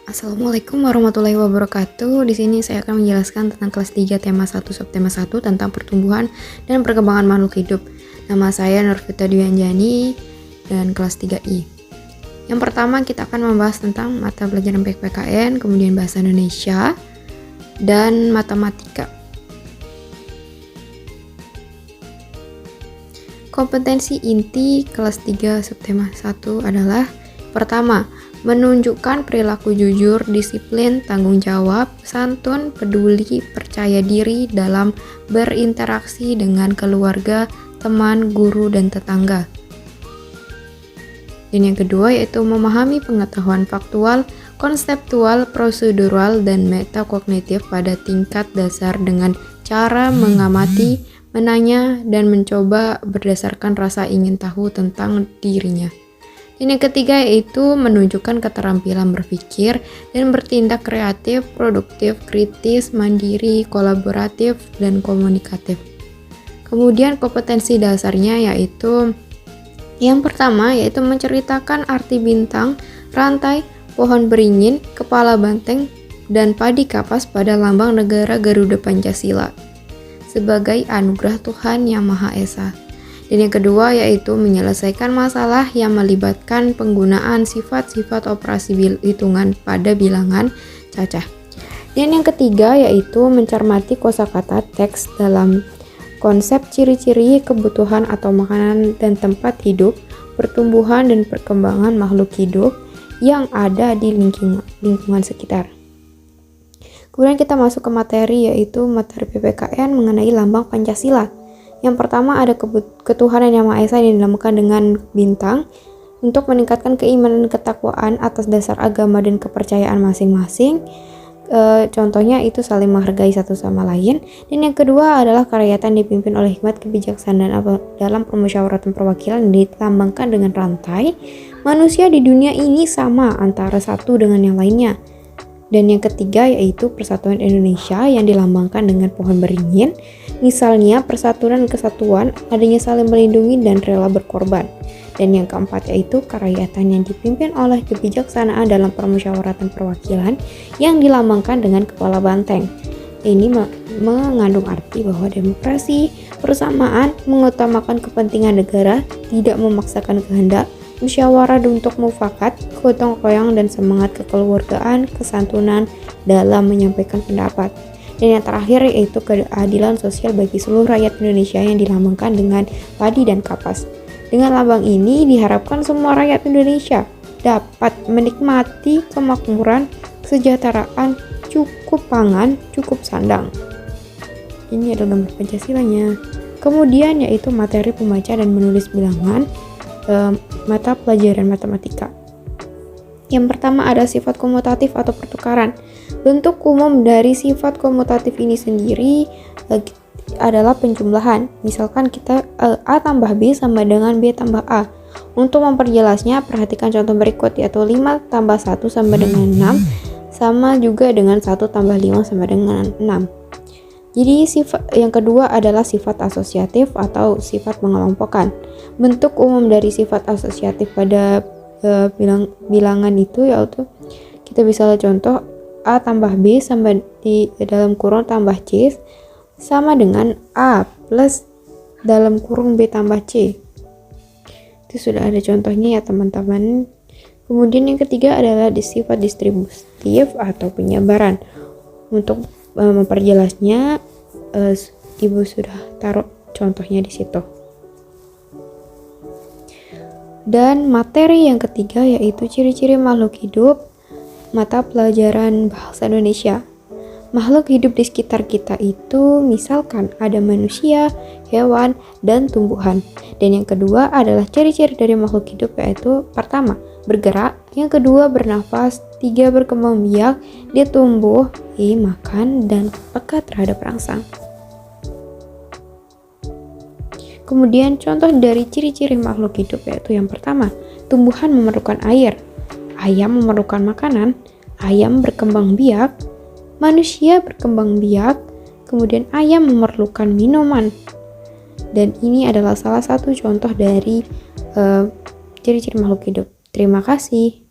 Assalamualaikum warahmatullahi wabarakatuh. Di sini saya akan menjelaskan tentang kelas 3 tema 1 subtema 1 tentang pertumbuhan dan perkembangan makhluk hidup. Nama saya Nurfita Dwianjani dan kelas 3I. Yang pertama kita akan membahas tentang mata pelajaran PPKN, kemudian bahasa Indonesia dan matematika. Kompetensi inti kelas 3 subtema 1 adalah pertama, menunjukkan perilaku jujur, disiplin, tanggung jawab, santun, peduli, percaya diri dalam berinteraksi dengan keluarga, teman, guru, dan tetangga. Dan yang kedua yaitu memahami pengetahuan faktual, konseptual, prosedural, dan metakognitif pada tingkat dasar dengan cara mengamati, menanya, dan mencoba berdasarkan rasa ingin tahu tentang dirinya. Dan yang ketiga yaitu menunjukkan keterampilan berpikir dan bertindak kreatif, produktif, kritis, mandiri, kolaboratif, dan komunikatif. Kemudian kompetensi dasarnya yaitu yang pertama yaitu menceritakan arti bintang, rantai, pohon beringin, kepala banteng, dan padi kapas pada lambang negara Garuda Pancasila sebagai anugerah Tuhan Yang Maha Esa. Dan yang kedua yaitu menyelesaikan masalah yang melibatkan penggunaan sifat-sifat operasi hitungan pada bilangan cacah. Dan yang ketiga yaitu mencermati kosakata teks dalam konsep ciri-ciri kebutuhan atau makanan dan tempat hidup, pertumbuhan dan perkembangan makhluk hidup yang ada di lingkungan sekitar. Kemudian kita masuk ke materi yaitu materi PPKN mengenai lambang Pancasila. Yang pertama ada ketuhanan Yang Maha Esa yang dinamakan dengan bintang untuk meningkatkan keimanan dan ketakwaan atas dasar agama dan kepercayaan masing-masing. Contohnya itu saling menghargai satu sama lain. Dan yang kedua adalah kerakyatan dipimpin oleh hikmat kebijaksanaan dalam permusyawaratan perwakilan yang dilambangkan dengan rantai. Manusia di dunia ini sama antara satu dengan yang lainnya. Dan yang ketiga yaitu persatuan Indonesia yang dilambangkan dengan pohon beringin. Misalnya persatuan dan kesatuan, adanya saling melindungi dan rela berkorban. Dan yang keempat yaitu kerakyatan yang dipimpin oleh kebijaksanaan dalam permusyawaratan perwakilan yang dilambangkan dengan kepala banteng. Ini mengandung arti bahwa demokrasi, persamaan, mengutamakan kepentingan negara, tidak memaksakan kehendak, musyawarah untuk mufakat, gotong royong, dan semangat kekeluargaan, kesantunan dalam menyampaikan pendapat. Dan yang terakhir yaitu keadilan sosial bagi seluruh rakyat Indonesia yang dilambangkan dengan padi dan kapas. Dengan lambang ini diharapkan semua rakyat Indonesia dapat menikmati kemakmuran, kesejahteraan, cukup pangan, cukup sandang. Ini adalah gambar Pancasilanya. Kemudian yaitu materi membaca dan menulis bilangan, mata pelajaran matematika. Yang pertama ada sifat komutatif atau pertukaran. Bentuk umum dari sifat komutatif ini sendiri adalah penjumlahan. Misalkan kita A tambah B sama dengan B tambah A. Untuk memperjelasnya perhatikan contoh berikut yaitu 5 tambah 1 sama dengan 6 sama juga dengan 1 tambah 5 sama dengan 6. Jadi sifat yang kedua adalah sifat asosiatif atau sifat mengelompokkan. Bentuk umum dari sifat asosiatif pada bilangan itu yaitu kita bisa lihat contoh A tambah B sama di dalam kurung tambah C sama dengan A plus dalam kurung B tambah C. Itu sudah ada contohnya ya teman-teman. Kemudian yang ketiga adalah sifat distributif atau penyebaran. Untuk memperjelasnya Ibu sudah taruh contohnya di situ. Dan materi yang ketiga yaitu ciri-ciri makhluk hidup, mata pelajaran bahasa Indonesia. Makhluk hidup di sekitar kita itu misalkan ada manusia, hewan, dan tumbuhan. Dan yang kedua adalah ciri-ciri dari makhluk hidup yaitu pertama, bergerak, yang kedua bernafas, tiga berkembang biak, dia tumbuh, makan, dan peka terhadap rangsang. Kemudian contoh dari ciri-ciri makhluk hidup yaitu yang pertama, tumbuhan memerlukan air, ayam memerlukan makanan, ayam berkembang biak, manusia berkembang biak, kemudian ayam memerlukan minuman. Dan ini adalah salah satu contoh dari ciri-ciri makhluk hidup. Terima kasih.